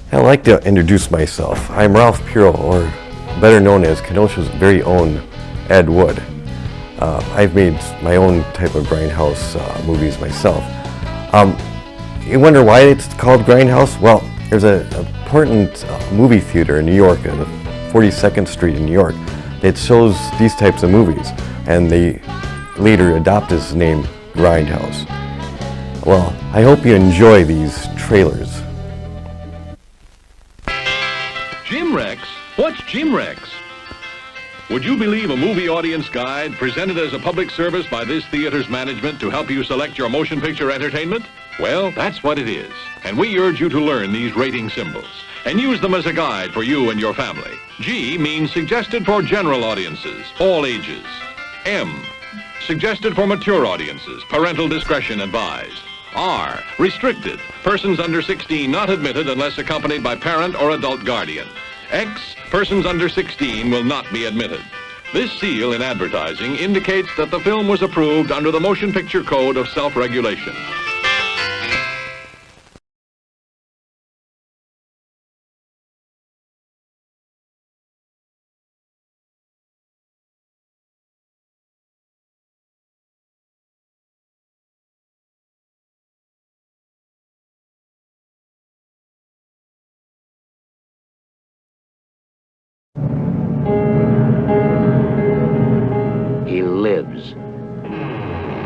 I'd like to introduce myself. I'm Ralph Piro, or better known as Kenosha's very own Ed Wood. I've made my own type of Grindhouse movies myself. You wonder why it's called Grindhouse? Well, there's an important movie theater in New York, on 42nd Street in New York, that shows these types of movies, and they later adopted this name Grindhouse. Well, I hope you enjoy these trailers. Jim Rex? What's Jim Rex? Would you believe a movie audience guide presented as a public service by this theater's management to help you select your motion picture entertainment? Well, that's what it is. And we urge you to learn these rating symbols and use them as a guide for you and your family. G means suggested for general audiences, all ages. M, suggested for mature audiences, parental discretion advised. R, restricted, persons under 16 not admitted unless accompanied by parent or adult guardian. X, persons under 16 will not be admitted. This seal in advertising indicates that the film was approved under the Motion Picture Code of Self-Regulation. He lives.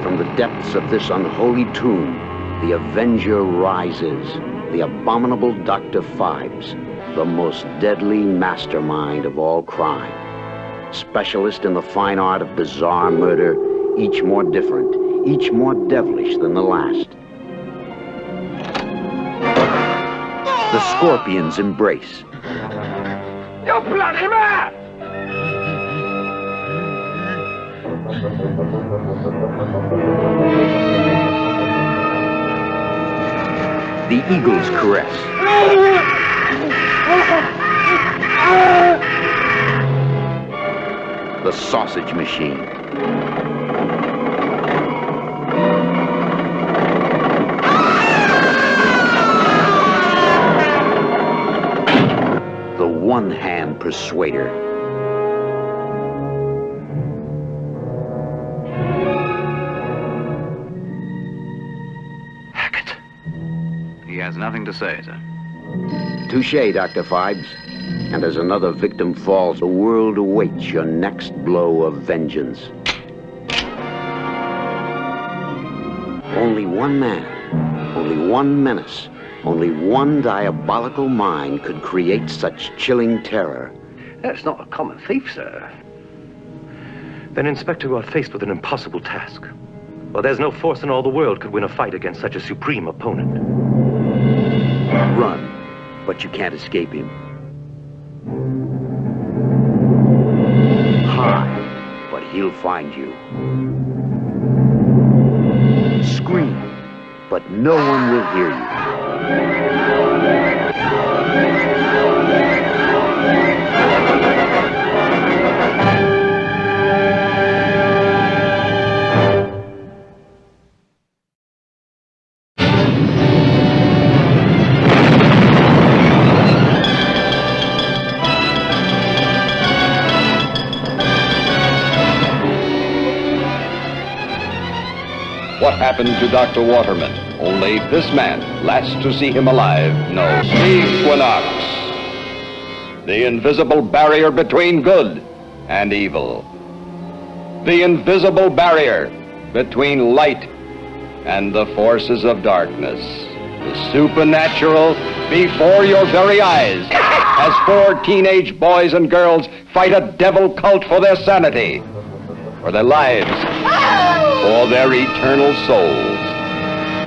From the depths of this unholy tomb, the Avenger rises, the abominable Dr. Phibes, the most deadly mastermind of all crime. Specialist in the fine art of bizarre murder, each more different, each more devilish than the last. The Scorpions embrace. You bloody man! The Eagle's caress. The Sausage Machine. The One-Hand Persuader. He has nothing to say, sir. Touché, Dr. Phibes. And as another victim falls, the world awaits your next blow of vengeance. Only one man, only one menace, only one diabolical mind could create such chilling terror. That's not a common thief, sir. Then, Inspector, you are faced with an impossible task. Well, there's no force in all the world could win a fight against such a supreme opponent. Run, but you can't escape him. Hide, but he'll find you. Scream, but no one will hear you. What happened to Dr. Waterman? Only this man, last to see him alive, knows. Equinox, the invisible barrier between good and evil. The invisible barrier between light and the forces of darkness. The supernatural before your very eyes, as 4 teenage boys and girls fight a devil cult for their sanity, for their lives, for their eternal souls.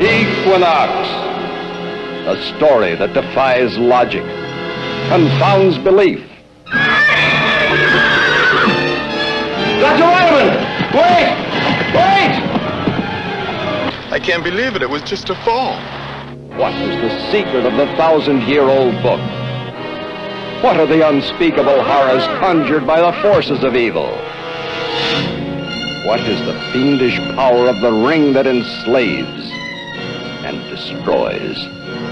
Equinox, a story that defies logic, confounds belief. Dr. Waterman! Wait! Wait! I can't believe it. It was just a fall. What is the secret of the 1,000-year-old book? What are the unspeakable horrors conjured by the forces of evil? What is the fiendish power of the ring that enslaves? and destroys?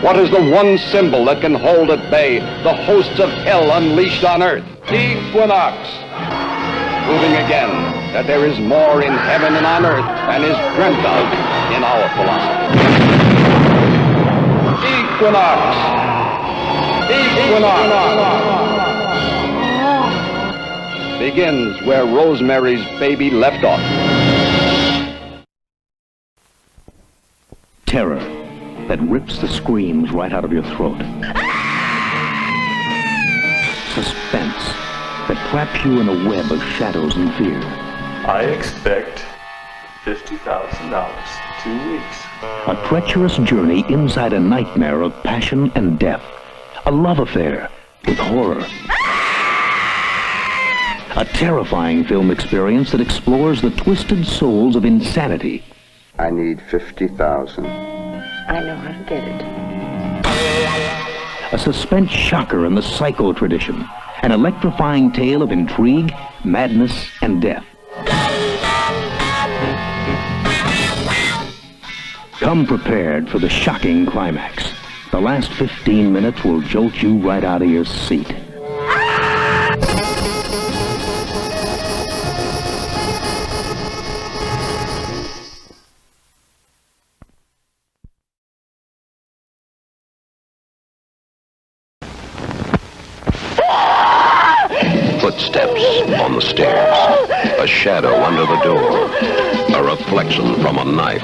What is the one symbol that can hold at bay the hosts of hell unleashed on earth? Equinox. Proving again that there is more in heaven and on earth than is dreamt of in our philosophy. Equinox. Equinox. Begins where Rosemary's Baby left off. Terror that rips the screams right out of your throat. Suspense that traps you in a web of shadows and fear. I expect $50,000 in 2 weeks. A treacherous journey inside a nightmare of passion and death. A love affair with horror. A terrifying film experience that explores the twisted souls of insanity. I need 50,000. I know how to get it. A suspense shocker in the psycho tradition. An electrifying tale of intrigue, madness, and death. Come prepared for the shocking climax. The last 15 minutes will jolt you right out of your seat. Footsteps on the stairs, a shadow under the door, a reflection from a knife,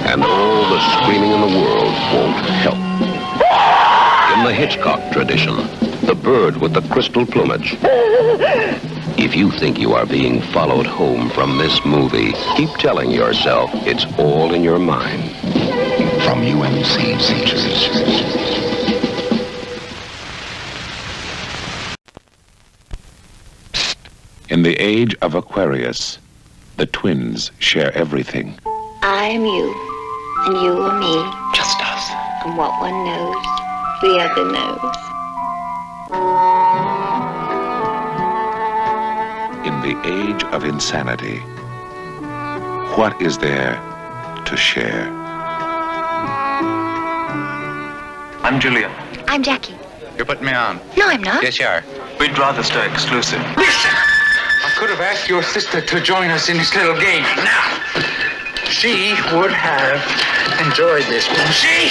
and all the screaming in the world won't help. In the Hitchcock tradition, the bird with the crystal plumage. If you think you are being followed home from this movie, keep telling yourself it's all in your mind. From UMC Features. In the age of Aquarius, the twins share everything. I am you, and you are me. Just us. And what one knows, the other knows. In the age of insanity, what is there to share? I'm Julian. I'm Jackie. You're putting me on. No, I'm not. Yes, you are. We'd rather stay exclusive. Listen! I could have asked your sister to join us in this little game. Now, she would have enjoyed this, wouldn't she?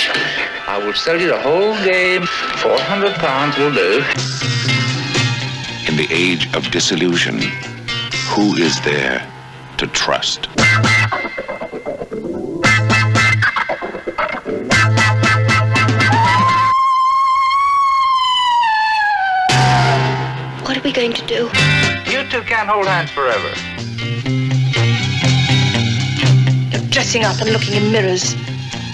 I will sell you the whole game. £400 will do. In the age of disillusion, who is there to trust? What are we going to do? You two can't hold hands forever. You're dressing up and looking in mirrors.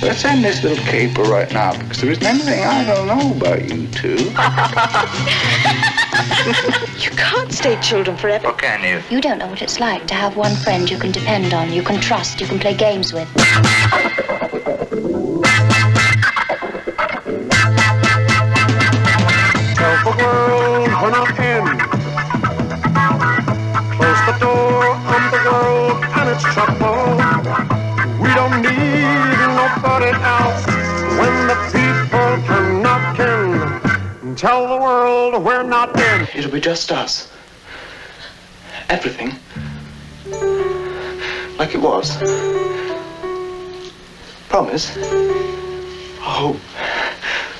Let's end this little caper right now, because there isn't anything I don't know about you two. You can't stay children forever. Or can you? You don't know what it's like to have one friend you can depend on, you can trust, you can play games with. Tell the world we're not in. Close the door on the world and its trouble. We don't need nobody else when the people come knocking. Tell the world we're not in. It'll be just us. Everything. Like it was. Promise? Oh,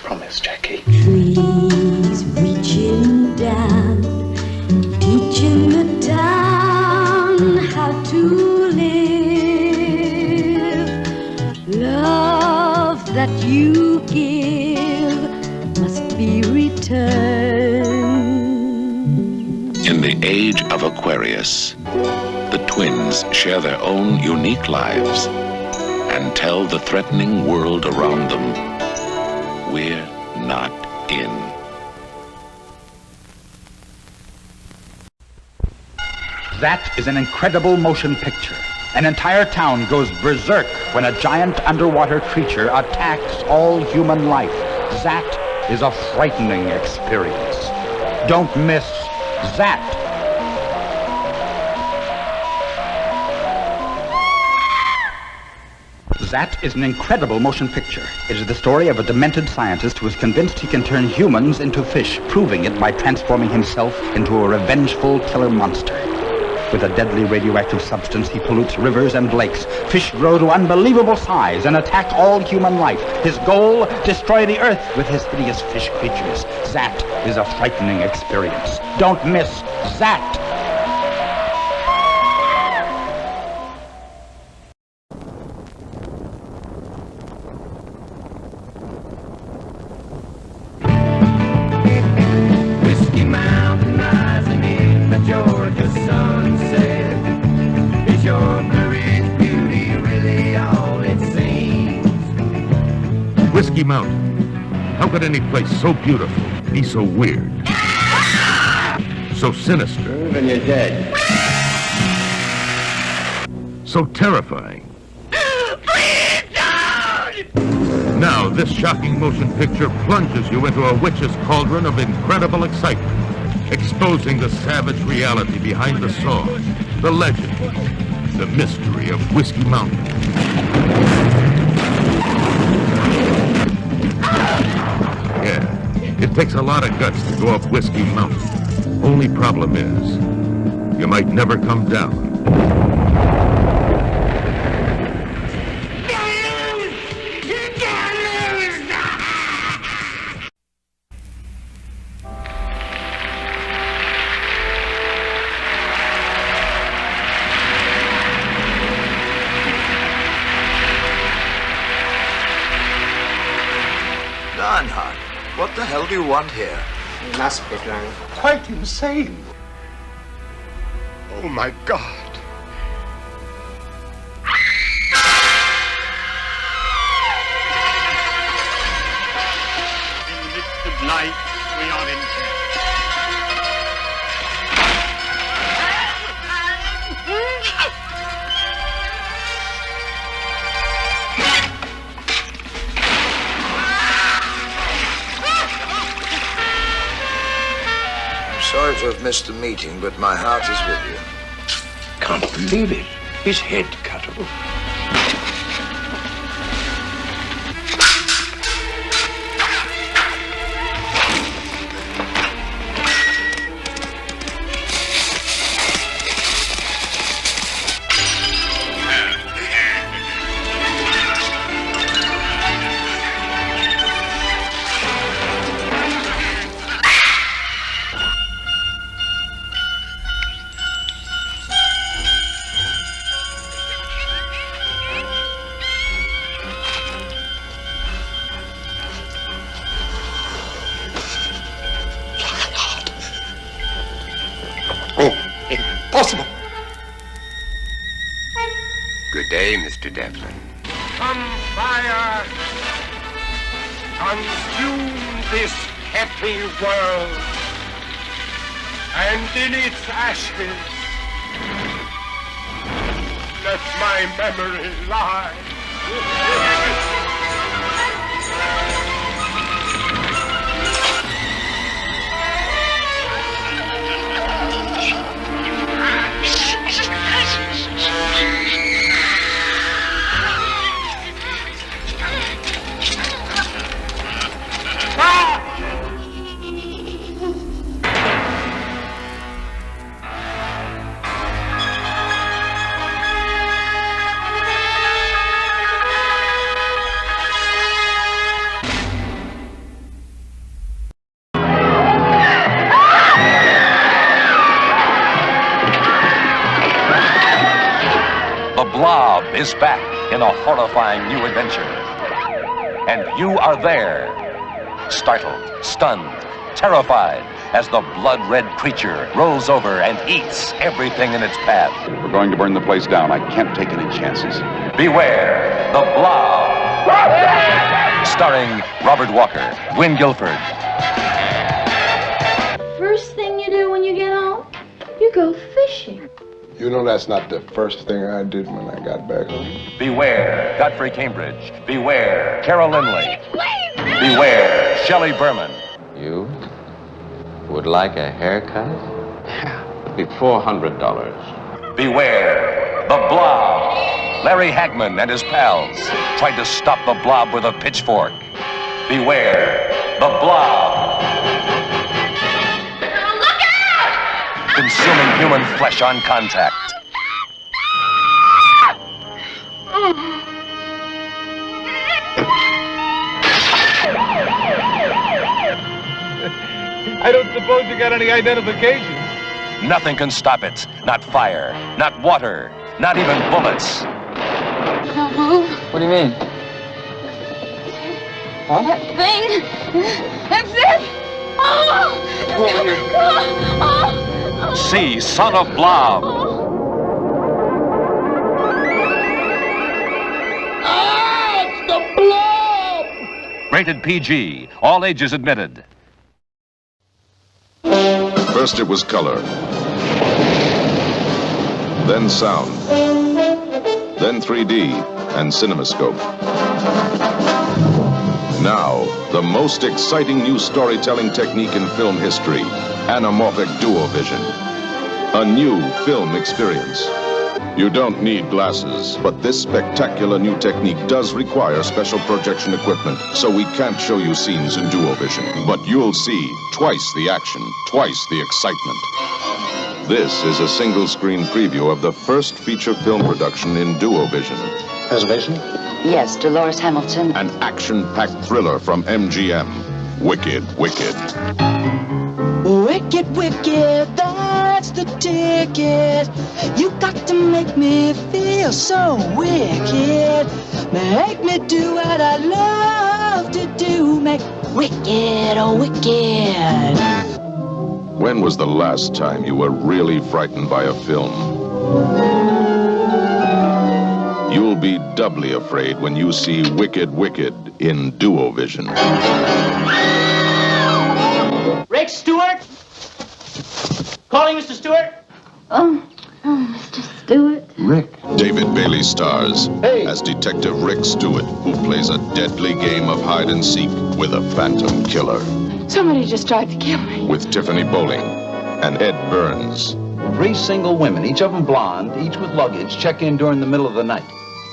promise, Jackie. Trees reaching down, teaching the town how to live. Love that you give must be returned. In the age of Aquarius, the twins share their own unique lives and tell the threatening world around them, we're not in. That is an incredible motion picture. An entire town goes berserk when a giant underwater creature attacks all human life. That is a frightening experience. Don't miss that. That is an incredible motion picture. It is the story of a demented scientist who is convinced he can turn humans into fish, proving it by transforming himself into a revengeful killer monster. With a deadly radioactive substance, he pollutes rivers and lakes. Fish grow to unbelievable size and attack all human life. His goal, destroy the Earth with his hideous fish creatures. That is a frightening experience. Don't miss That. Whiskey Mountain rising in the Georgia sunset. Is your courage beauty really all it seems? Whiskey Mountain. How could any place so beautiful be so weird? So sinister. When you're dead. So terrifying. Now, this shocking motion picture plunges you into a witch's cauldron of incredible excitement, exposing the savage reality behind the song, the legend, the mystery of Whiskey Mountain. Yeah, it takes a lot of guts to go up Whiskey Mountain. Only problem is, you might never come down. Grindhouse, what the hell do you want here? You must be drunk. Quite insane. Oh my God. In the midst of life, we are in death. Sorry to have missed the meeting, but my heart is with you. Can't believe it. His head cut off. Impossible. Good day, Mr. Devlin. Come, fire! Consume this happy world, and in its ashes, let my memory lie. The Blob is back in a horrifying new adventure. And you are there, startled, stunned, terrified, as the blood-red creature rolls over and eats everything in its path. We're going to burn the place down. I can't take any chances. Beware, The Blob. Starring Robert Walker, Gwynn Guilford. First thing you do when you get home, you go fishing. You know that's not the first thing I did when I got back home. Beware, Godfrey Cambridge. Beware, Carol Lindley. Beware, Shelley Berman. You would like a haircut? It'll be $400. Beware, The Blob. Larry Hagman and his pals tried to stop the Blob with a pitchfork. Beware, the Blob. Look out! Consuming human flesh on contact. I don't suppose you got any identification. Nothing can stop it. Not fire, not water, not even bullets. Don't move. What do you mean? Huh? That thing. That's it. Oh! Oh! See Son of Blob. Ah! It's the Blob! Rated PG. All ages admitted. First it was color, then sound, then 3D and CinemaScope. Now, the most exciting new storytelling technique in film history, anamorphic duovision. A new film experience. You don't need glasses, but this spectacular new technique does require special projection equipment, so we can't show you scenes in duovision. But you'll see twice the action, twice the excitement. This is a single-screen preview of the first feature film production in duovision. Reservation? Yes, Dolores Hamilton. An action-packed thriller from MGM. Wicked, Wicked. Wicked, wicked, that's the ticket. You got to make me feel so wicked. Make me do what I love to do. Make wicked, oh wicked. When was the last time you were really frightened by a film? You'll be doubly afraid when you see Wicked, Wicked in duovision. Rick Stewart? Calling Mr. Stewart? Oh, Mr. Stewart. Rick. David Bailey stars as Detective Rick Stewart, who plays a deadly game of hide and seek with a phantom killer. Somebody just tried to kill me. With Tiffany Bowling and Ed Burns. 3 single women, each of them blonde, each with luggage, check in during the middle of the night.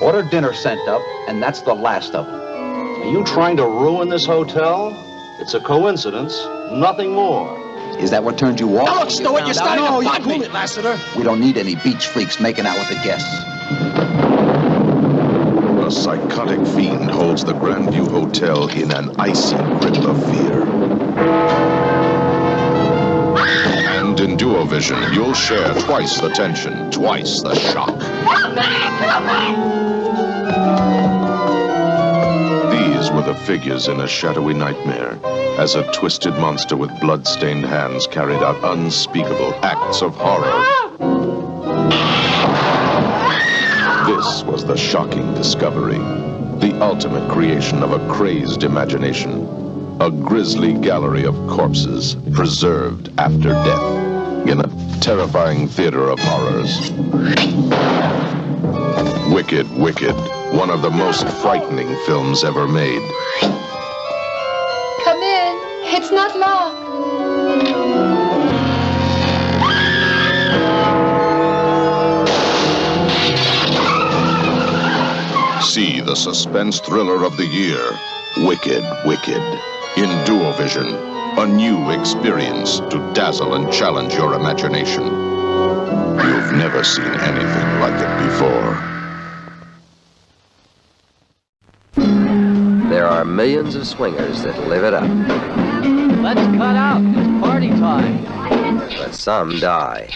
Order dinner sent up, and that's the last of them. Are you trying to ruin this hotel? It's a coincidence, nothing more. Is that what turned you off? Now look, Stewart, you're starting to fight me. Lassiter. We don't need any beach freaks making out with the guests. A psychotic fiend holds the Grandview Hotel in an icy grip of fear. And in duovision, you'll share twice the tension, twice the shock. These were the figures in a shadowy nightmare, as a twisted monster with blood-stained hands carried out unspeakable acts of horror. This was the shocking discovery, the ultimate creation of a crazed imagination, a grisly gallery of corpses preserved after death in a terrifying theater of horrors. Wicked, Wicked, one of the most frightening films ever made. Come in. It's not locked. See the suspense thriller of the year, Wicked, Wicked, in duovision, a new experience to dazzle and challenge your imagination. You've never seen anything like it before. There are millions of swingers that live it up, Let's cut out. It's party time. but some die.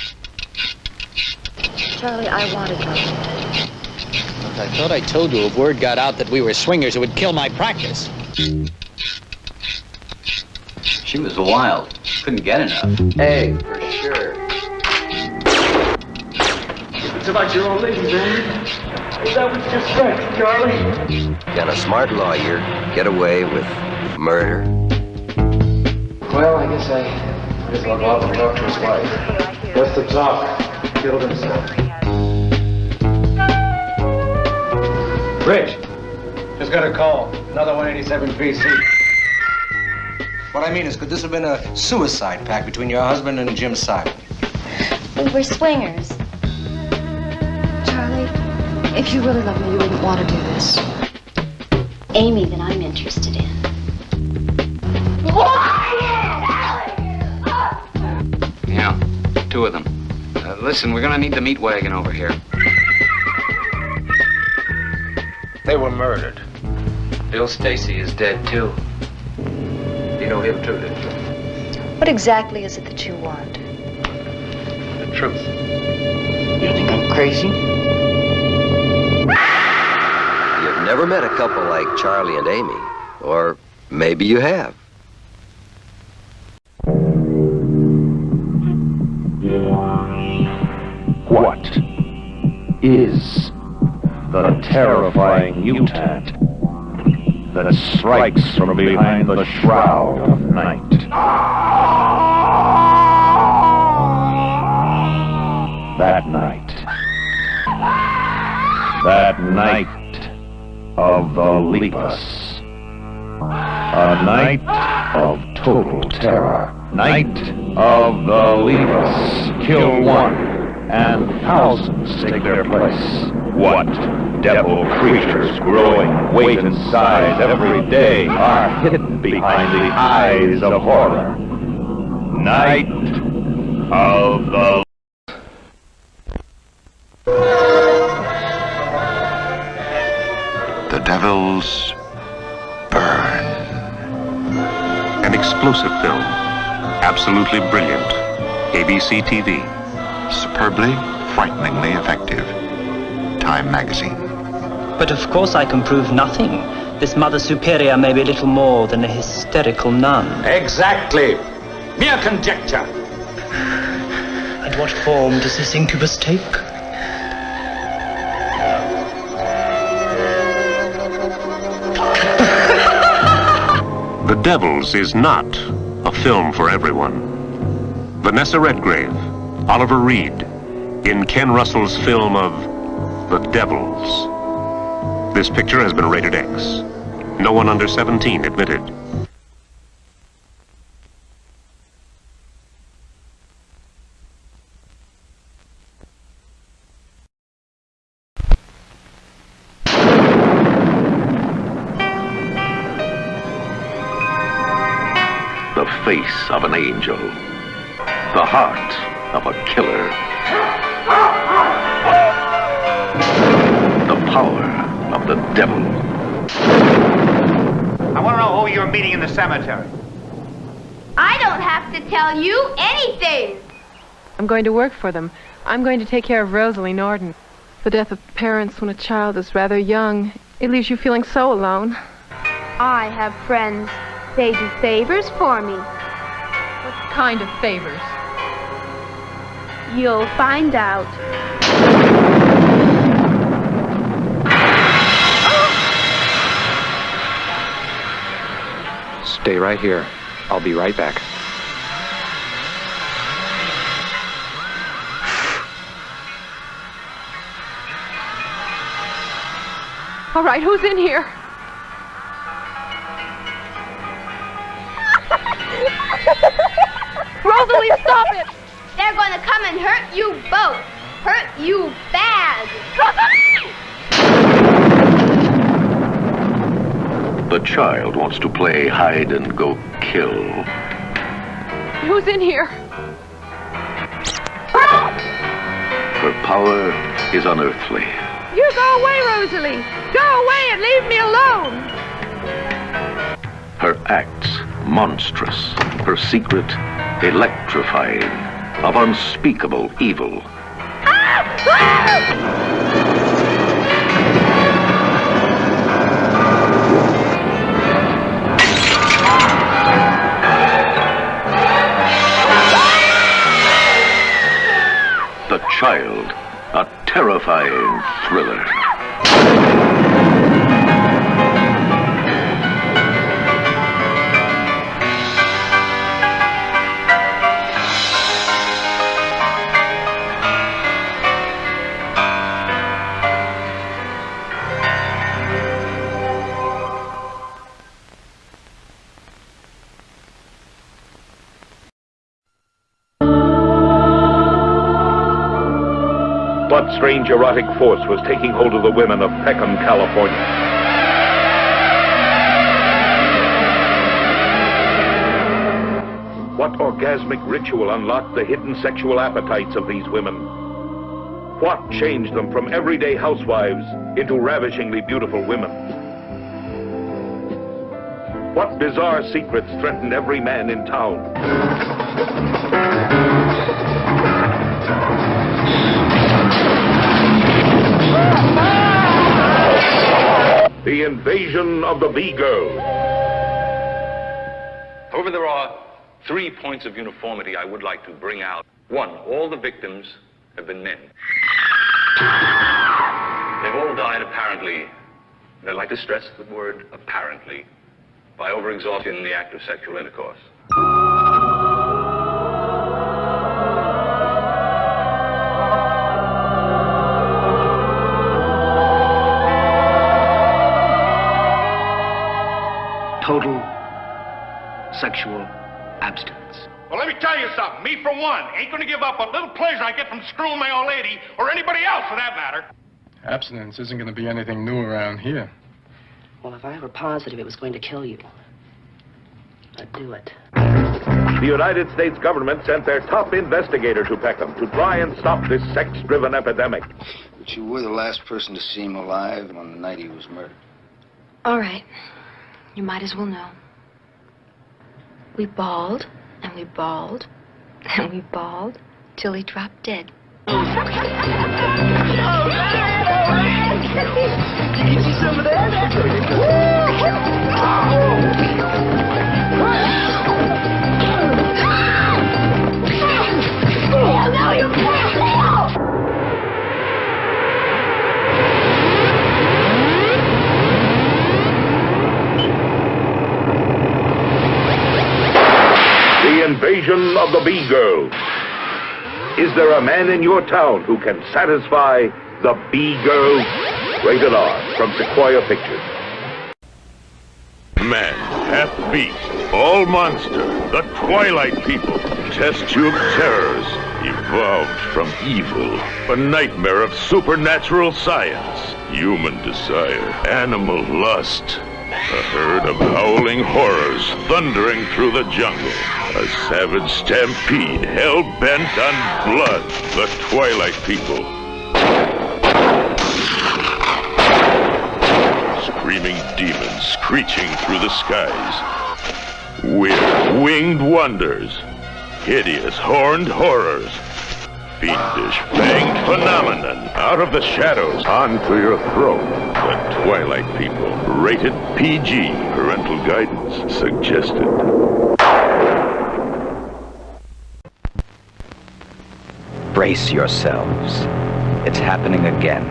Charlie, I wanted nothing. I thought I told you if word got out that we were swingers, it would kill my practice. She was wild. Couldn't get enough. Hey, for sure. It's about your old lady, man. Is that what you said, Charlie? Can a smart lawyer get away with murder? Well, I guess I'll go out and talk to his wife. What's the talk? He killed himself. Rich, just got a call. Another 187 BC. What I mean is, could this have been a suicide pact between your husband and Jim Simon? We were swingers. Charlie, If you really love me, you wouldn't want to do this. Amy that I'm interested in. Yeah, 2 of them. Listen, we're gonna need the meat wagon over here. They were murdered. Bill Stacy is dead, too. You know him too, didn't you? What exactly is it that you want? The truth. You think I'm crazy? You've never met a couple like Charlie and Amy. Or maybe you have. What is the terrifying mutant that strikes from behind the shroud of night? That night of the Lepus. A night of total terror. Night of the Lepus. Kill one, and thousands take their place. What devil creatures growing weight and size every day are hidden behind the eyes of horror? Night of the... The Devils Burn. An explosive film. Absolutely brilliant. ABC TV. Superbly, frighteningly effective. Time magazine. But of course I can prove nothing. This Mother Superior may be little more than a hysterical nun. Exactly. Mere conjecture. And what form does this incubus take? The Devils is not a film for everyone. Vanessa Redgrave, Oliver Reed, in Ken Russell's film of The Devils. This picture has been rated X. No one under 17 admitted. The face of an angel. The heart of a killer. The power of the devil. I want to know who you're meeting in the cemetery. I don't have to tell you anything. I'm going to work for them. I'm going to take care of Rosalie Norton. The death of parents when a child is rather young, it leaves you feeling so alone. I have friends. They do favors for me. What kind of favors? You'll find out. Stay right here. I'll be right back. All right, who's in here? Rosalie, stop it! They're gonna come and hurt you both. Hurt you bad. Rosalie! The child wants to play hide and go kill. Who's in here? Her power is unearthly. You go away, Rosalie! Go away and leave me alone! Her acts monstrous. Her secret electrifying. Of unspeakable evil. The Child, a terrifying thriller. What strange erotic force was taking hold of the women of Peckham, California? What orgasmic ritual unlocked the hidden sexual appetites of these women? What changed them from everyday housewives into ravishingly beautiful women? What bizarre secrets threatened every man in town? The invasion of the B-Girl. However, there are 3 points of uniformity I would like to bring out. 1, all the victims have been men. They've all died apparently, and I'd like to stress the word apparently, by overexhaustion in the act of sexual intercourse. Total sexual abstinence. Well, let me tell you something. Me, for one, ain't gonna give up a little pleasure I get from screwing my old lady, or anybody else for that matter. Abstinence isn't going to be anything new around here. Well, if I were positive it was going to kill you, I'd do it. The United States government sent their top investigator to Peckham to try and stop this sex-driven epidemic. But you were the last person to see him alive on the night he was murdered. All right. You might as well know. We bawled, and we bawled, and we bawled, till he dropped dead. Did you see some of that? Oh, now you're passed out! The invasion of the B-Girl. Is there a man in your town who can satisfy the B-Girl? Rated R from Sequoia Pictures. Man, half beast, all monster, the Twilight people, test tube terrors, evolved from evil, a nightmare of supernatural science, human desire, animal lust, a herd of howling horrors thundering through the jungle, a savage stampede hell-bent on blood, the Twilight people. Screaming demons screeching through the skies. Weird winged wonders. Hideous horned horrors. Fiendish fanged phenomenon. Out of the shadows, onto your throat. The Twilight people. Rated PG. Parental guidance suggested. Brace yourselves. It's happening again.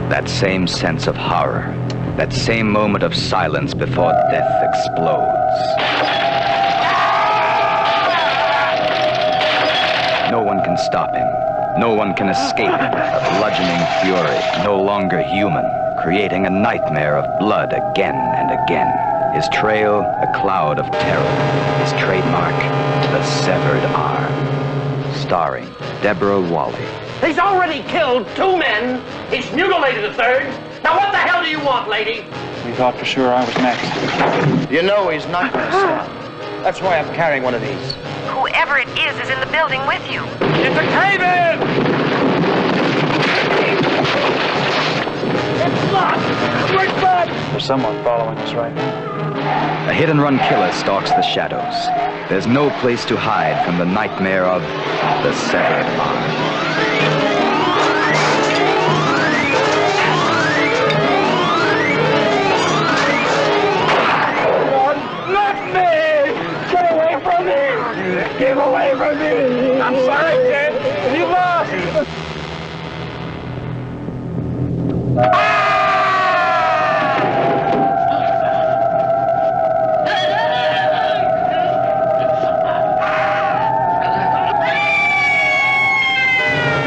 That same sense of horror. That same moment of silence before death explodes. No one can stop him. No one can escape him. A bludgeoning fury, no longer human, creating a nightmare of blood again and again. His trail, a cloud of terror. His trademark, the severed arm. Starring Deborah Wally. He's already killed 2 men. He's mutilated a 3rd. Now what the hell do you want, lady? We thought for sure I was next. You know he's not going to stop. That's why I'm carrying one of these. Whoever it is in the building with you. It's a cave-in! It's locked! We're stuck! There's someone following us right now. A hit-and-run killer stalks the shadows. There's no place to hide from the nightmare of the severed arm. Get away from me! I'm sorry, kid. You lost!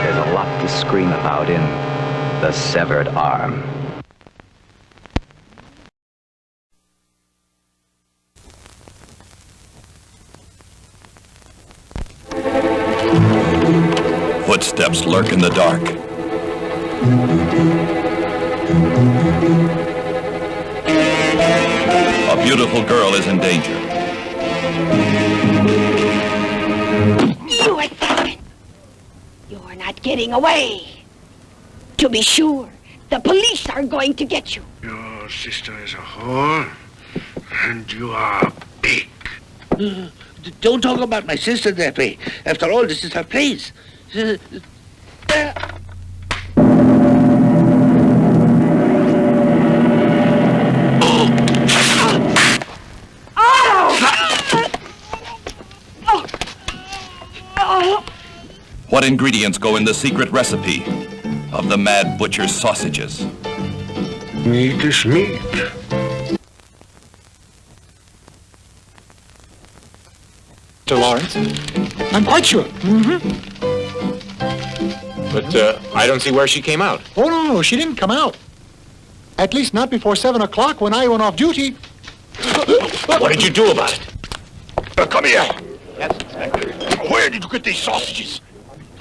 There's a lot to scream about in The Severed Arm. Footsteps lurk in the dark. A beautiful girl is in danger. You assassin! You're not getting away. To be sure, the police are going to get you. Your sister is a whore, and you are big. Don't talk about my sister that way. After all, this is her place. What ingredients go in the secret recipe of the Mad Butcher's sausages? Meat is meat. Mr. Lawrence? I'm quite sure. But I don't see where she came out. Oh, no, she didn't come out. At least not before 7 o'clock when I went off duty. What did you do about it? Come here. Yes, Inspector. Where did you get these sausages?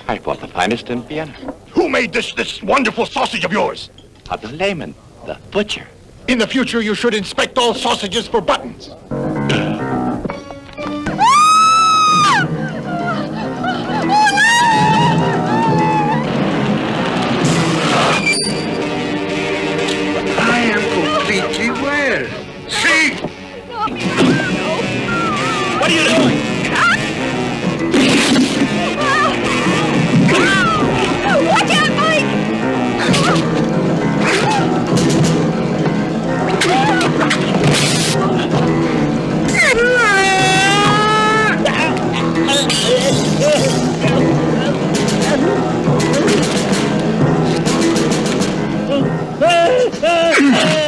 I bought the finest in Vienna. Who made this wonderful sausage of yours? The layman, the butcher. In the future, you should inspect all sausages for buttons. I am completely well. See? What are you doing? Watch out, Mike!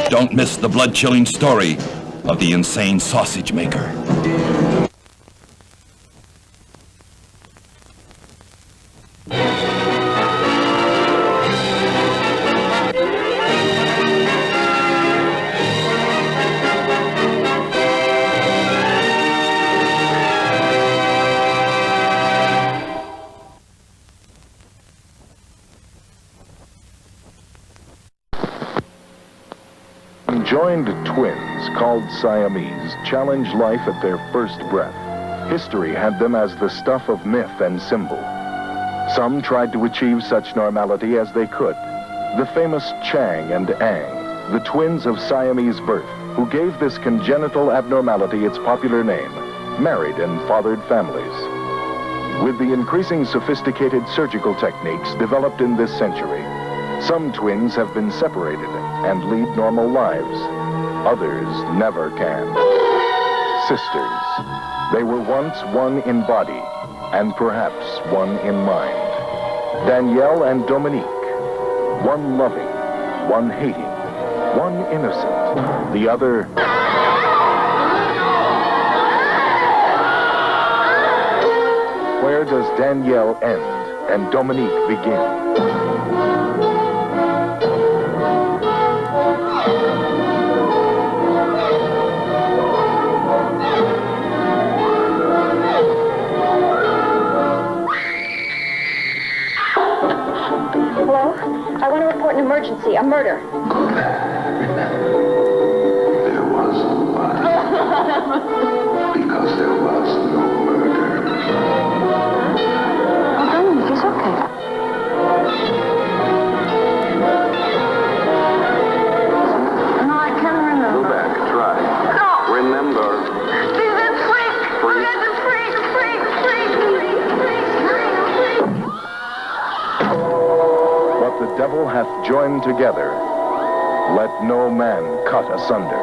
Don't miss the blood-chilling story of the insane sausage maker. Conjoined twins, called Siamese, challenge life at their first breath. History had them as the stuff of myth and symbol. Some tried to achieve such normality as they could. The famous Chang and Ang, the twins of Siamese birth, who gave this congenital abnormality its popular name, married and fathered families. With the increasing sophisticated surgical techniques developed in this century, some twins have been separated and lead normal lives. Others never can. Sisters. They were once one in body, and perhaps one in mind. Danielle and Dominique. One loving, one hating, one innocent, the other... Where does Danielle end and Dominique begin? Hello? I want to report an emergency, a murder. There was no body. Because there was no murder. Oh, Dominic, it's okay. No, I can't remember. Go back, try. No. Remember. He's a freak. Freak. He's a freak. What the devil hath joined together, let no man cut asunder.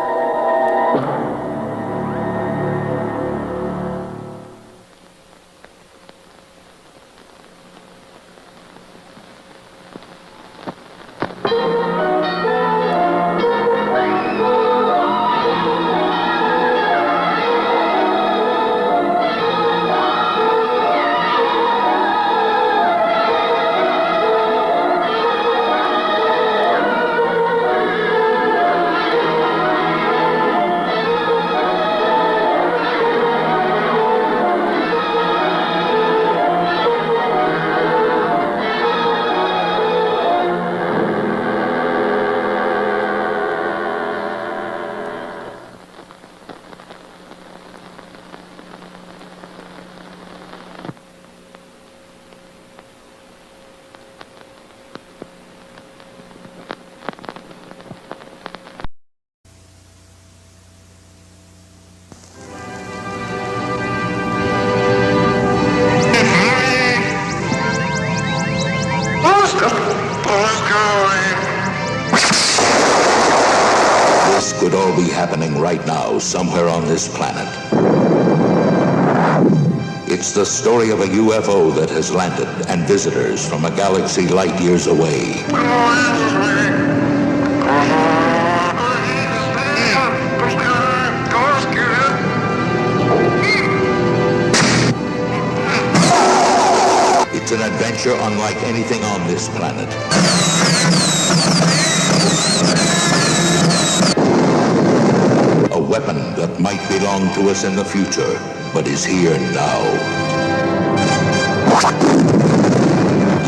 happening right now somewhere on this planet. It's the story of a UFO that has landed and visitors from a galaxy light years away. It's an adventure unlike anything on this planet. A weapon that might belong to us in the future, but is here now.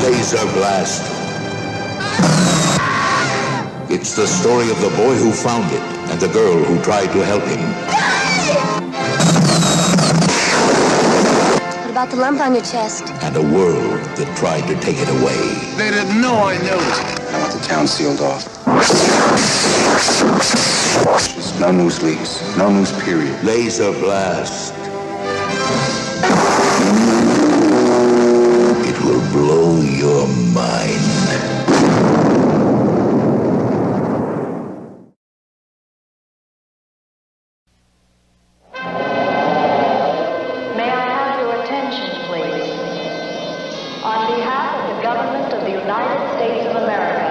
Laser blast. It's the story of the boy who found it and the girl who tried to help him. What about the lump on your chest? And a world that tried to take it away. They didn't know I knew it. I want the town sealed off. Just no news leaks. No news, period. Laser blast. It will blow your mind. May I have your attention, please? On behalf of the government of the United States of America,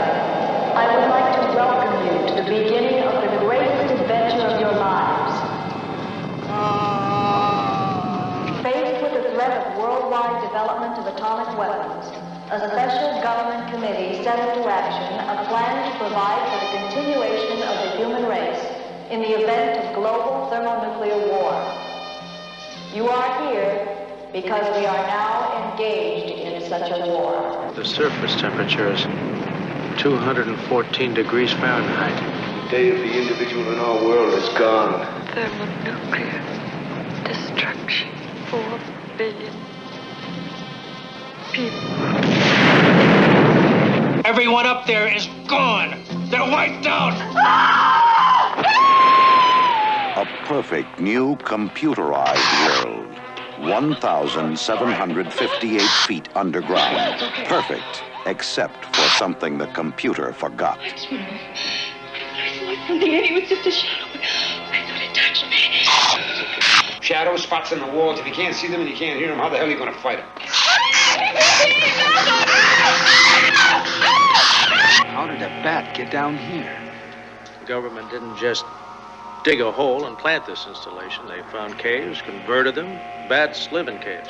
I would like to welcome you to the beginning of the greatest adventure of your lives. Faced with the threat of worldwide development of atomic weapons, a special government committee set into action a plan to provide for the continuation of the human race in the event of global thermonuclear war. You are here because we are now engaged in such a war. The surface temperature is 214 degrees Fahrenheit. The day of the individual in our world is gone. Thermonuclear destruction. 4 billion people. Everyone up there is gone. They're wiped out. A perfect new computerized world. 1,758 feet underground. Perfect, except for something the computer forgot. I saw something and it was just a shadow. I thought it touched me. Shadow spots on the walls. If you can't see them and you can't hear them, how the hell are you going to fight them? How did a bat get down here? The government didn't just dig a hole and plant this installation. They found caves, converted them. Bats live in caves.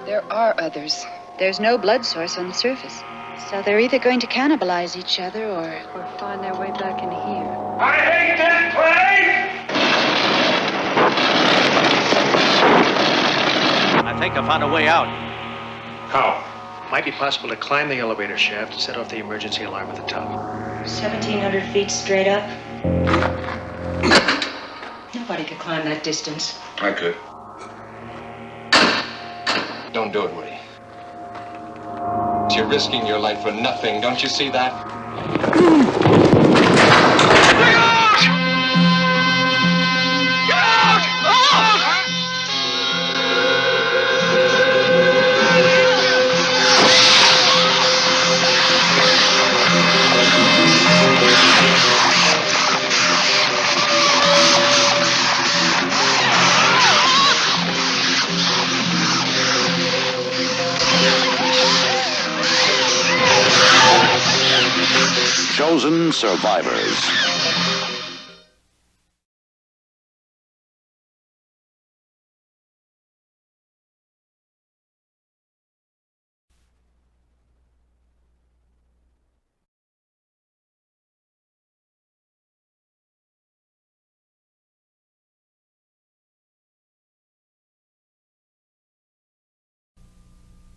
There are others. There's no blood source on the surface. So they're either going to cannibalize each other or find their way back in here. I hate this place! I think I found a way out. How? Might be possible to climb the elevator shaft and set off the emergency alarm at the top. 1,700 feet straight up. Nobody could climb that distance. I could. Don't do it, Woody. You're risking your life for nothing. Don't you see that? Chosen survivors.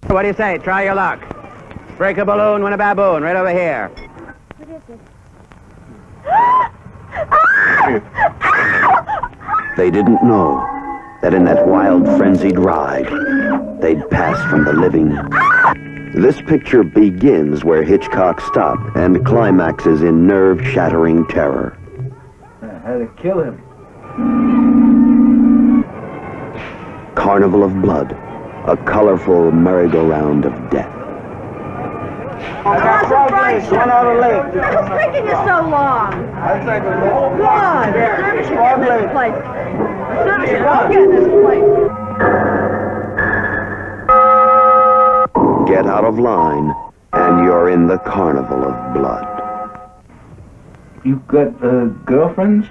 What do you say? Try your luck. Break a balloon, win a baboon, right over here. What is it? They didn't know that in that wild, frenzied ride, they'd passed from the living. This picture begins where Hitchcock stopped and climaxes in nerve-shattering terror. I had to kill him. Carnival of blood, a colorful merry-go-round of death. I got frog legs, one other leg. What's taking you so long? I'll take a look. Come on, service should Frog get legs. this place. Service should all get this place. Get out of line, and you're in the carnival of blood. You got girlfriends?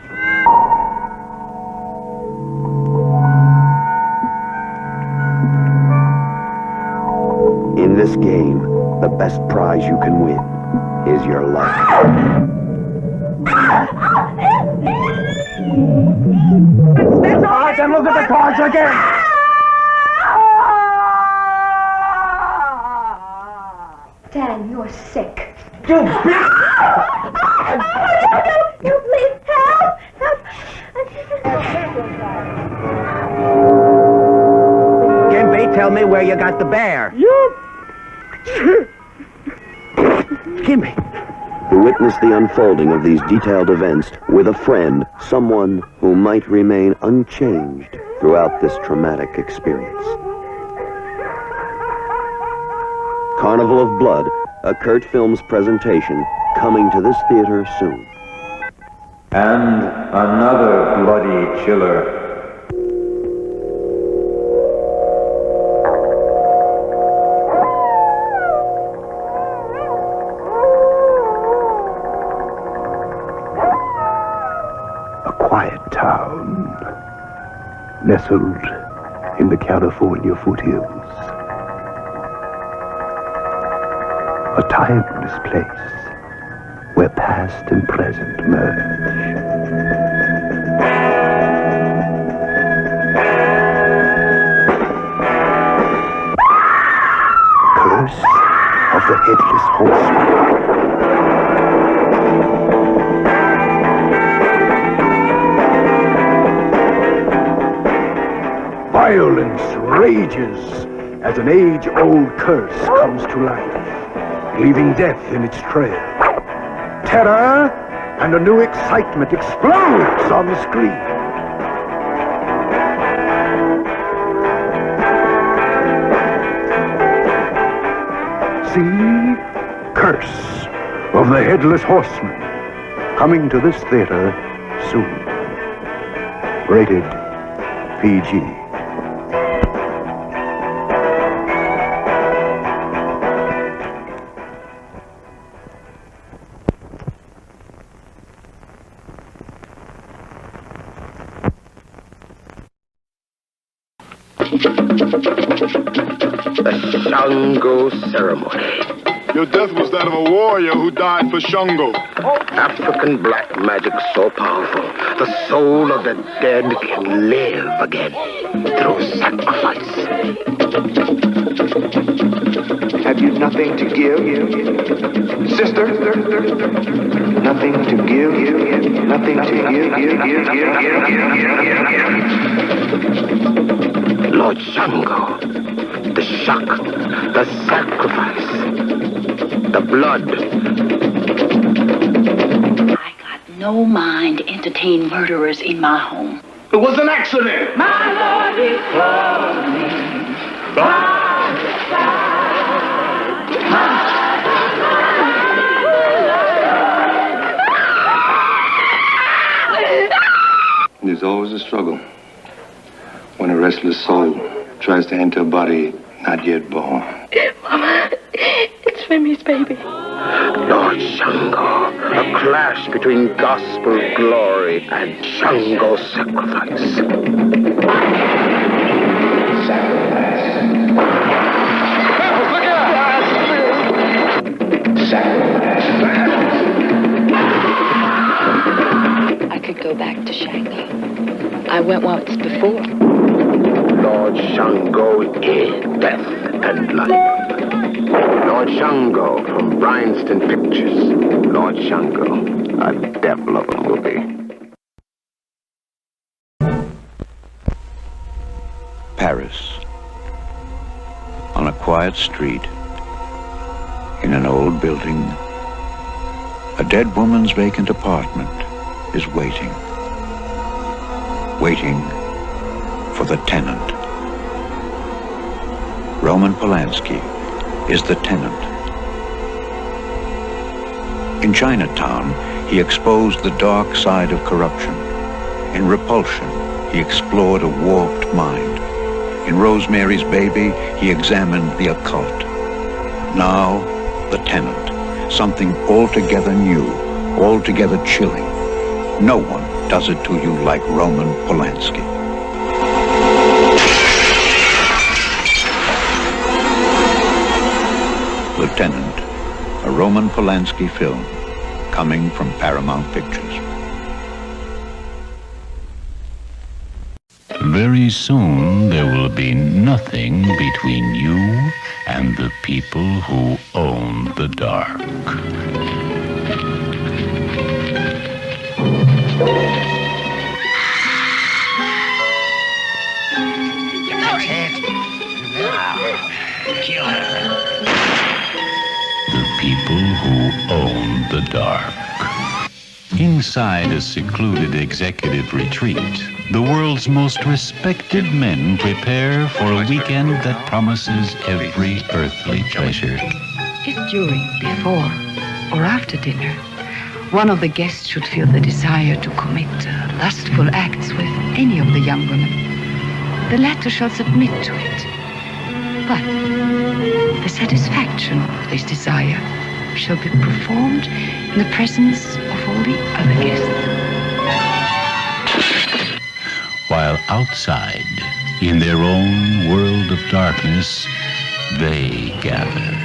In this game, the best prize you can win is your life. Cards, and look at the cards again! Dan, you're sick. You bitch! You please help! Gimpy, tell me where you got the bear. Gimpy. To witness the unfolding of these detailed events with a friend, someone who might remain unchanged throughout this traumatic experience. Carnival of Blood, a Kurt Films presentation, coming to this theater soon. And another bloody chiller. Quiet town, nestled in the California foothills. A timeless place where past and present merge. Curse of the Headless Horseman. Violence rages as an age-old curse comes to life, leaving death in its trail. Terror and a new excitement explodes on the screen. See Curse of the Headless Horseman, coming to this theater soon. Rated PG. The Shango ceremony. Your death was that of a warrior who died for Shango. African black magic so powerful, the soul of the dead can live again through sacrifice. Have you nothing to give? Sister? Nothing to give? Nothing to give? Lord Shango, the shock, the sacrifice, the blood. I got no mind to entertain murderers in my home. It was an accident. My Lord is calling. There's always a struggle when a restless soul tries to enter a body not yet born. Mama, it's Remy's baby. Lord Shango, a clash between gospel glory and Shango sacrifice. I could go back to Shango. I went once before. Lord Shango is death and life. Lord Shango from Bryanston Pictures. Lord Shango, a devil of a movie. Paris. On a quiet street, in an old building, a dead woman's vacant apartment is waiting. Waiting for the tenant. Roman Polanski is the tenant. In Chinatown, he exposed the dark side of corruption. In Repulsion, he explored a warped mind. In Rosemary's Baby, he examined the occult. Now, The Tenant, something altogether new, altogether chilling. No one does it to you like Roman Polanski. Lieutenant, a Roman Polanski film, coming from Paramount Pictures. Very soon there will be nothing between you and the people who own the dark. That's it. Now, kill her. The people who own the dark. Inside a secluded executive retreat, the world's most respected men prepare for a weekend that promises every earthly pleasure. If during, before, or after dinner, one of the guests should feel the desire to commit lustful acts with any of the young women, the latter shall submit to it. But the satisfaction of this desire shall be performed in the presence of all the other guests. While outside, in their own world of darkness, they gather.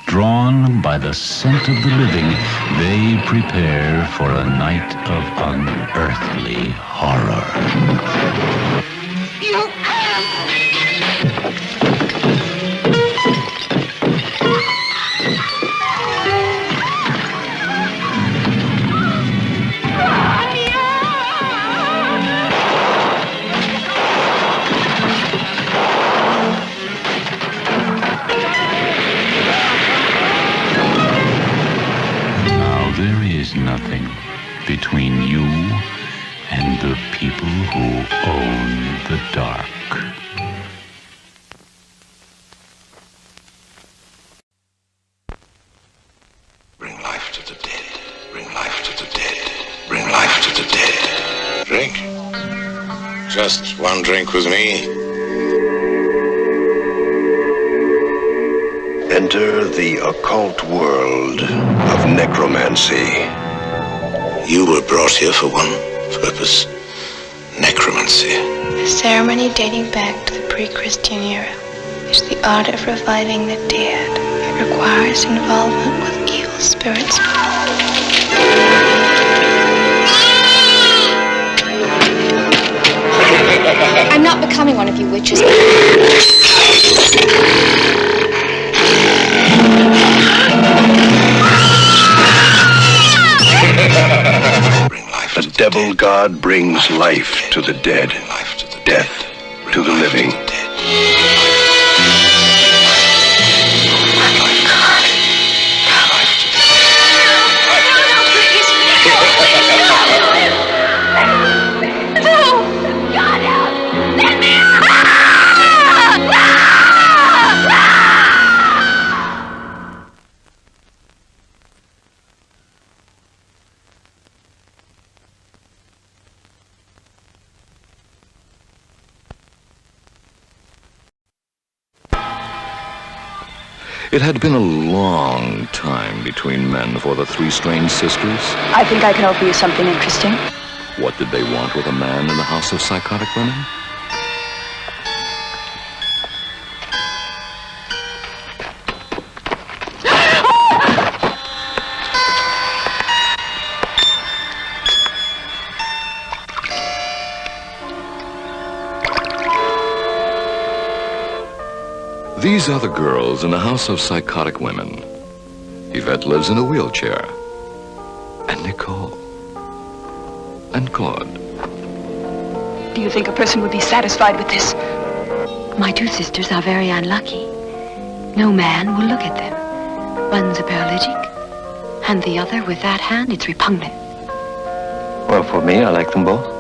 Drawn by the scent of the living, they prepare for a night of unearthly horror. Nothing between you and the people who own the dark. Bring life to the dead. Bring life to the dead. Bring life to the dead. Drink? Just one drink with me. Enter the occult world of necromancy. You were brought here for one purpose. Necromancy. A ceremony dating back to the pre-Christian era. It's the art of reviving the dead. It requires involvement with evil spirits. I'm not becoming one of you witches. The devil god brings life to the dead, death to the living. It had been a long time between men for the three strange sisters. I think I can offer you something interesting. What did they want with a man in the house of psychotic women? These are the girls in the house of psychotic women. Yvette lives in a wheelchair. And Nicole. And Claude. Do you think a person would be satisfied with this? My two sisters are very unlucky. No man will look at them. One's a paralytic, and the other, with that hand, it's repugnant. Well, for me, I like them both.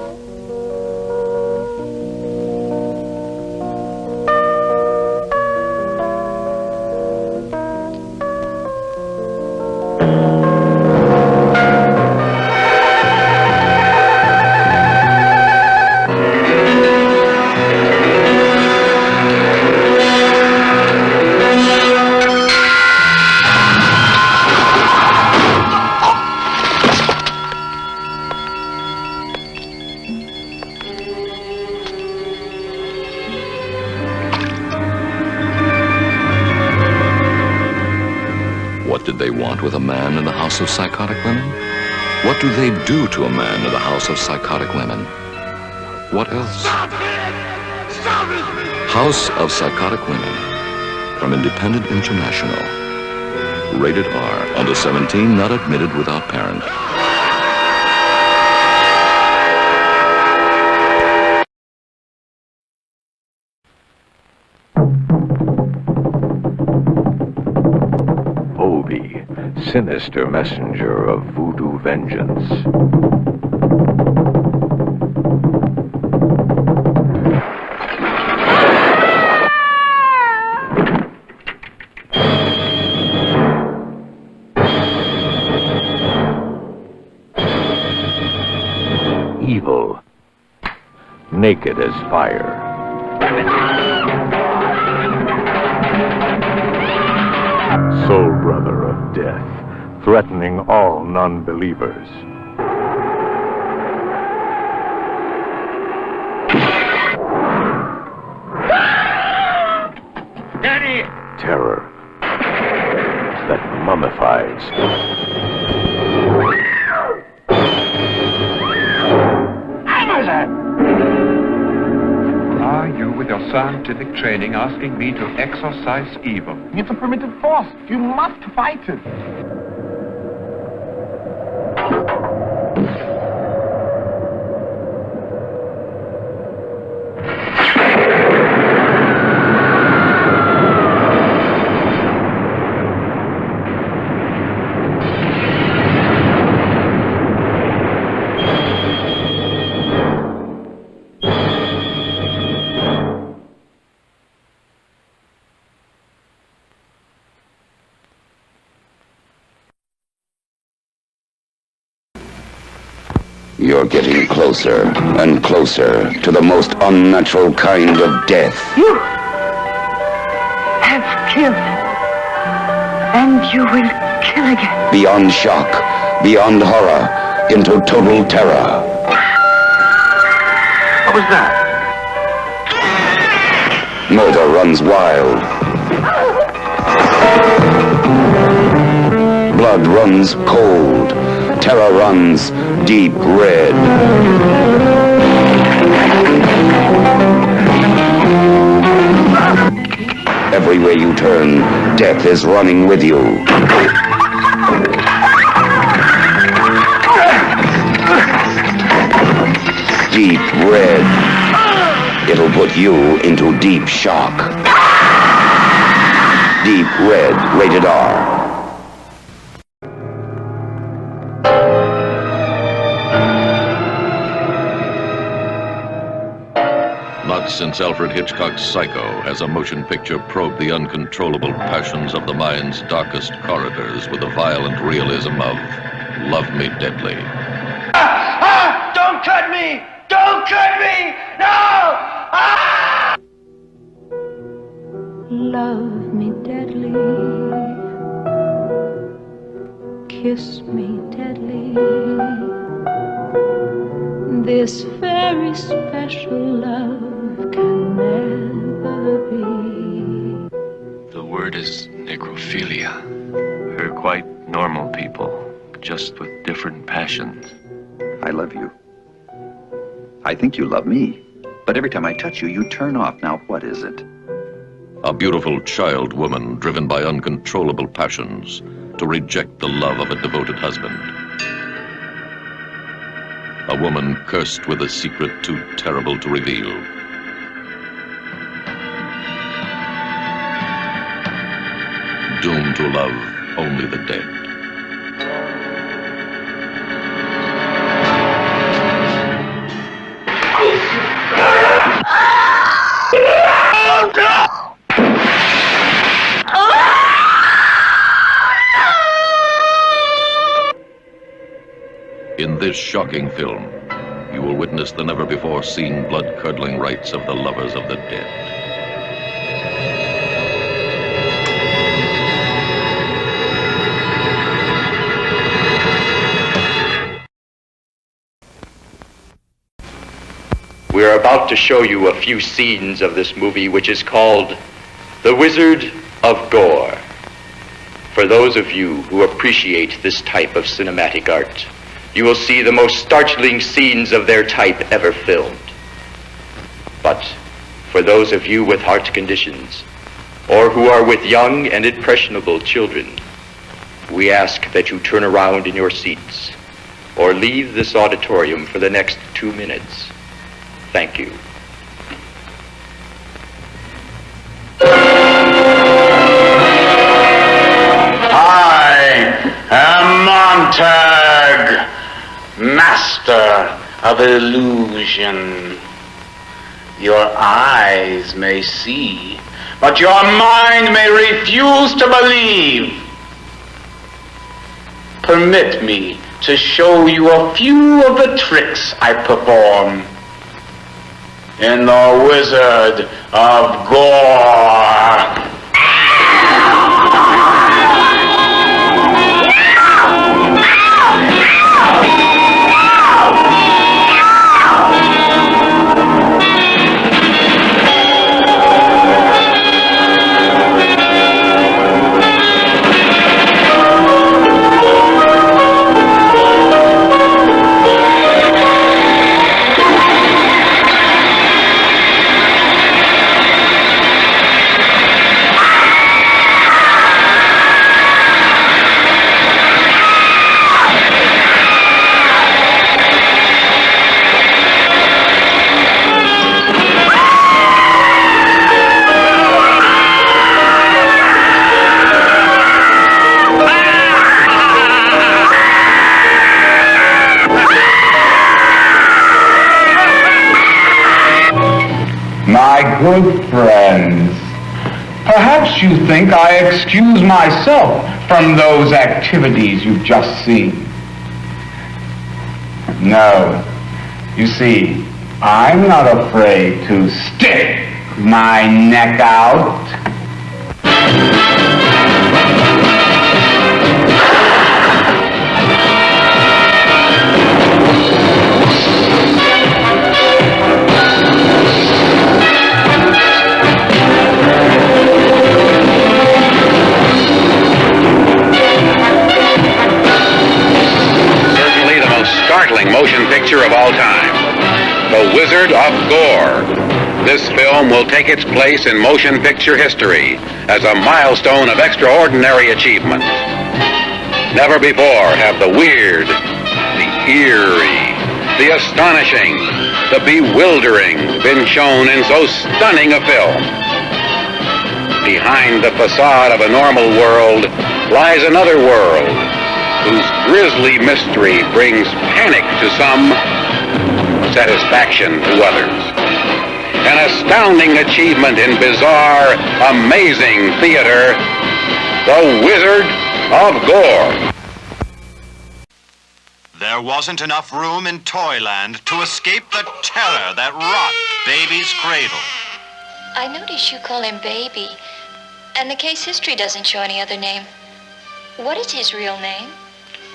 they want with a man in the House of Psychotic Women? What do they do to a man in the House of Psychotic Women? What else? Stop it! Stop it! House of Psychotic Women from Independent International. Rated R. Under 17, not admitted without parent. Obi, sinister messenger of voodoo vengeance. Evil, naked as fire. Soul brother of death, threatening all non-believers. Daddy! Terror that mummifies. Are you, with your scientific training, asking me to exorcise evil? It's a primitive force. You must fight it. You're getting closer and closer to the most unnatural kind of death. You have killed, and you will kill again. Beyond shock, beyond horror, into total terror. What was that? Murder runs wild. Blood runs cold. Terror runs deep red. Everywhere you turn, death is running with you. Deep red. It'll put you into deep shock. Deep red, rated R. Not since Alfred Hitchcock's Psycho has a motion picture probed the uncontrollable passions of the mind's darkest corridors with the violent realism of Love Me Deadly. Don't cut me! Don't cut me! No! Ah! Love me deadly. Kiss me deadly. This very special love can never be. The word is necrophilia. We're quite normal people, just with different passions. I love you. I think you love me. But every time I touch you, you turn off. Now, what is it? A beautiful child woman driven by uncontrollable passions to reject the love of a devoted husband. A woman cursed with a secret too terrible to reveal. Doomed to love only the dead. In this shocking film, you will witness the never-before-seen blood-curdling rites of the lovers of the dead. We are about to show you a few scenes of this movie, which is called The Wizard of Gore. for those of you who appreciate this type of cinematic art, you will see the most startling scenes of their type ever filmed. But for those of you with heart conditions, or who are with young and impressionable children, we ask that you turn around in your seats or leave this auditorium for the next 2 minutes. Thank you. I am Montag, master of illusion. Your eyes may see, but your mind may refuse to believe. Permit me to show you a few of the tricks I perform in the Wizard of Gore. My good friends, perhaps you think I excuse myself from those activities you've just seen. No, you see, I'm not afraid to stick my neck out. Startling motion picture of all time, The Wizard of Gore. This film will take its place in motion picture history as a milestone of extraordinary achievement. Never before have the weird, the eerie, the astonishing, the bewildering been shown in so stunning a film. Behind the facade of a normal world lies another world, whose grisly mystery brings panic to some, satisfaction to others. An astounding achievement in bizarre, amazing theater, The Wizard of Gore. There wasn't enough room in Toyland to escape the terror that rocked Baby's cradle. I notice you call him Baby, and the case history doesn't show any other name. What is his real name?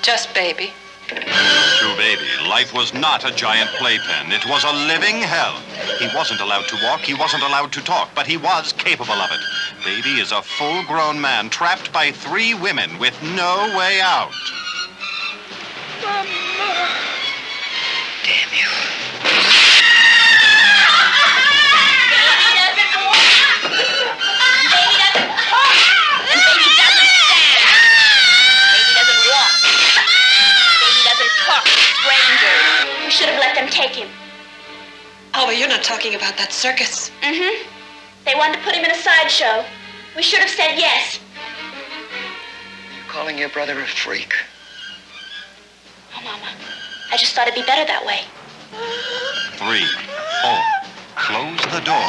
Just Baby. To Baby, life was not a giant playpen. It was a living hell. He wasn't allowed to walk, he wasn't allowed to talk, but he was capable of it. Baby is a full-grown man trapped by 3 women with no way out. Mama. Damn you. We should have let them take him. Oh, but you're not talking about that circus. Mm-hmm. They wanted to put him in a sideshow. We should have said yes. You're calling your brother a freak? Oh, Mama. I just thought it'd be better that way. 3, 4. Close the door.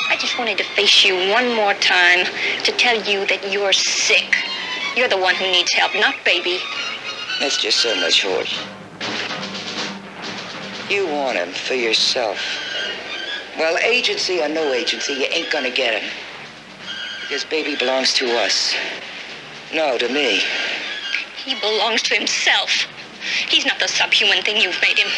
I just wanted to face you one more time to tell you that you're sick. You're the one who needs help, not Baby. That's just so much horse. You want him for yourself. Well, agency or no agency, you ain't gonna get him. Because Baby belongs to us. No, to me. He belongs to himself. He's not the subhuman thing you've made him.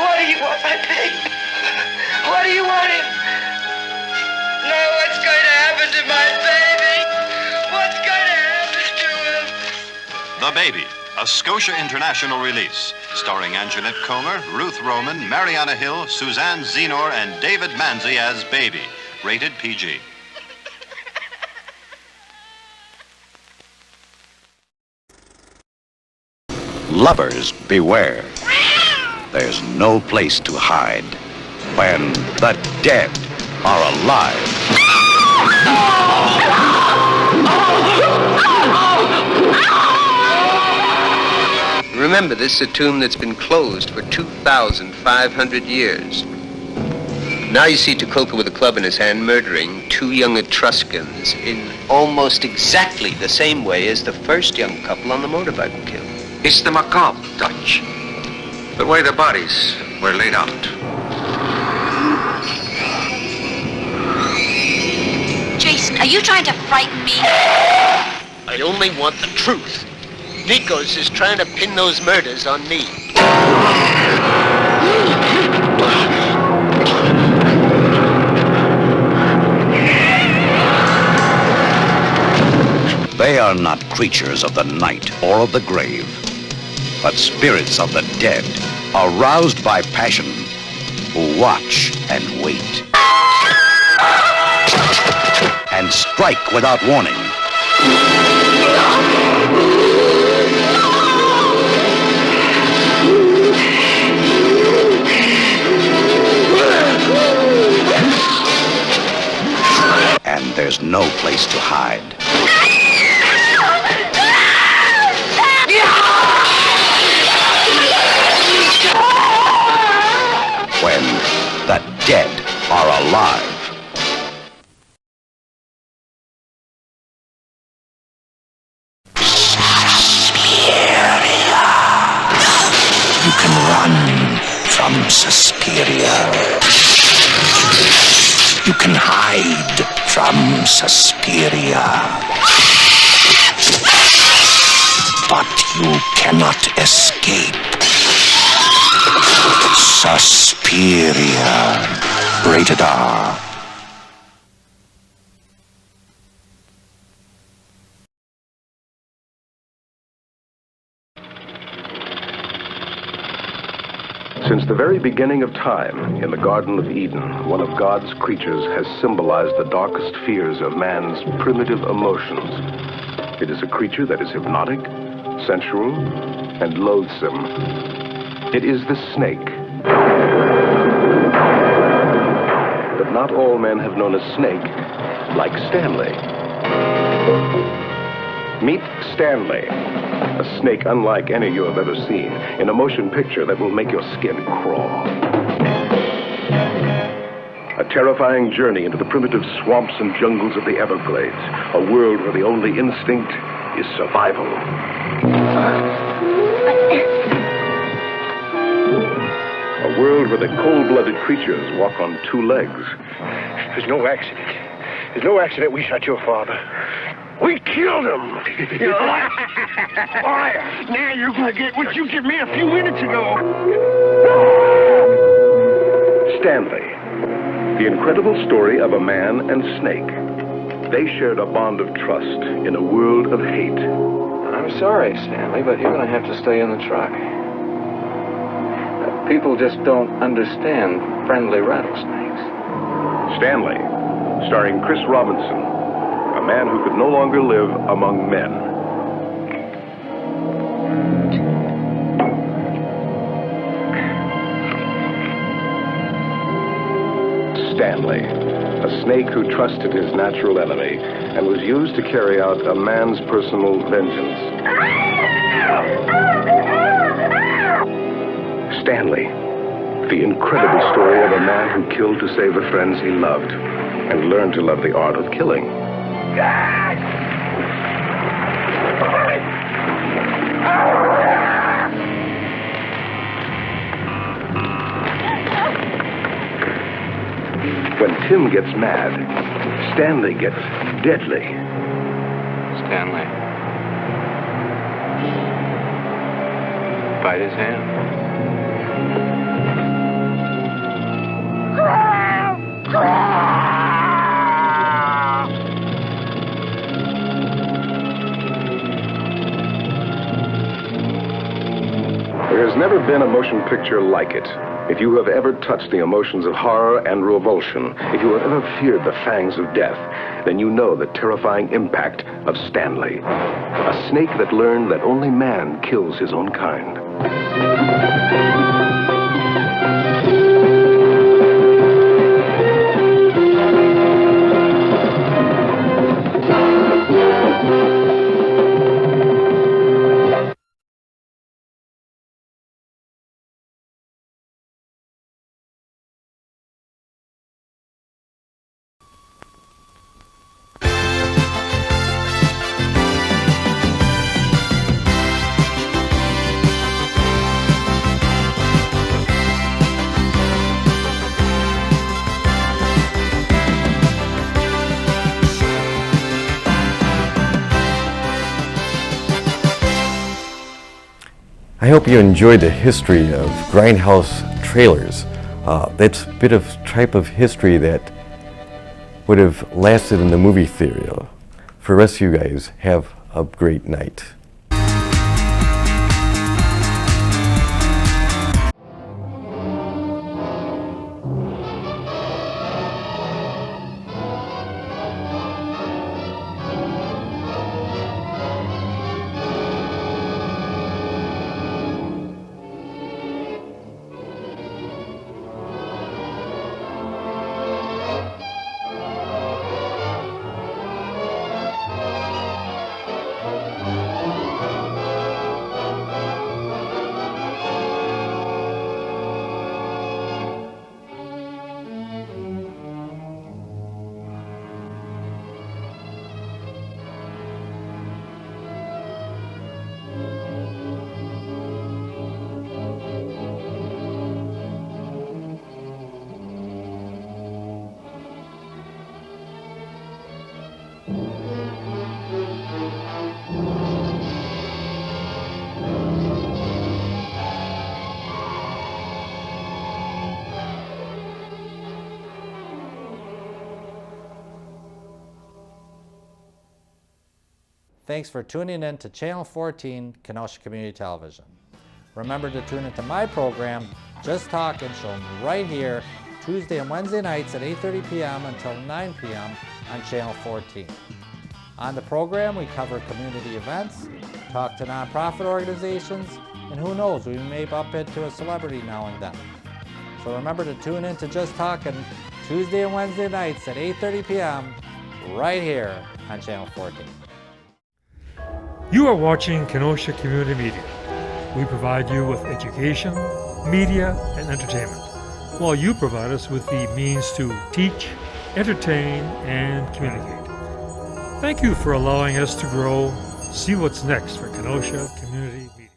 What do you want, my baby? What do you want him? No, what's going to happen to my baby? What's going to happen to him? The Baby, a Scotia International release, starring Anjanette Comer, Ruth Roman, Mariana Hill, Suzanne Zenor, and David Manzi as Baby. Rated PG. Lovers, beware. There's no place to hide when the dead are alive. Remember, this is a tomb that's been closed for 2,500 years. Now you see Tukulka with a club in his hand murdering 2 young Etruscans in almost exactly the same way as the first young couple on the motorbike were killed. It's the macabre touch. The way the bodies were laid out. Jason, are you trying to frighten me? I only want the truth. Nikos is trying to pin those murders on me. They are not creatures of the night or of the grave, but spirits of the dead, aroused by passion, who watch and wait, and strike without warning. And there's no place to hide. When the dead are alive. You can run from Suspiria. You can hide from Suspiria. But you cannot escape. Suspiria. Rated R. Since the very beginning of time, in the Garden of Eden, one of God's creatures has symbolized the darkest fears of man's primitive emotions. It is a creature that is hypnotic, sensual, and loathsome. It is the snake. But not all men have known a snake like Stanley. Meet Stanley, a snake unlike any you have ever seen, in a motion picture that will make your skin crawl. A terrifying journey into the primitive swamps and jungles of the Everglades, a world where the only instinct is survival. A world where the cold-blooded creatures walk on 2 legs. There's no accident. There's no accident we shot your father. We killed him! Boy, now you're gonna get what you did me a few minutes ago. Stanley, the incredible story of a man and snake. They shared a bond of trust in a world of hate. I'm sorry, Stanley, but you're going to have to stay in the truck. People just don't understand friendly rattlesnakes. Stanley, starring Chris Robinson, a man who could no longer live among men. Stanley, a snake who trusted his natural enemy and was used to carry out a man's personal vengeance. Stanley, the incredible story of a man who killed to save the friends he loved and learned to love the art of killing. When Tim gets mad, Stanley gets deadly. Stanley. Bite his hand. never been a motion picture like it. If you have ever touched the emotions of horror and revulsion, if you have ever feared the fangs of death, then you know the terrifying impact of Stanley, a snake that learned that only man kills his own kind. I hope you enjoyed the history of Grindhouse trailers. That's a bit of type of history that would have lasted in the movie theater. For the rest of you guys, have a great night. Thanks for tuning in to Channel 14, Kenosha Community Television. Remember to tune into my program, Just Talkin', shown right here, Tuesday and Wednesday nights at 8:30 p.m. until 9 p.m. on Channel 14. On the program, we cover community events, talk to nonprofit organizations, and who knows, we may bump into a celebrity now and then. So remember to tune in to Just Talkin' Tuesday and Wednesday nights at 8:30 p.m. right here on Channel 14. You are watching Kenosha Community Media. We provide you with education, media, and entertainment, while you provide us with the means to teach, entertain, and communicate. Thank you for allowing us to grow. See what's next for Kenosha Community Media.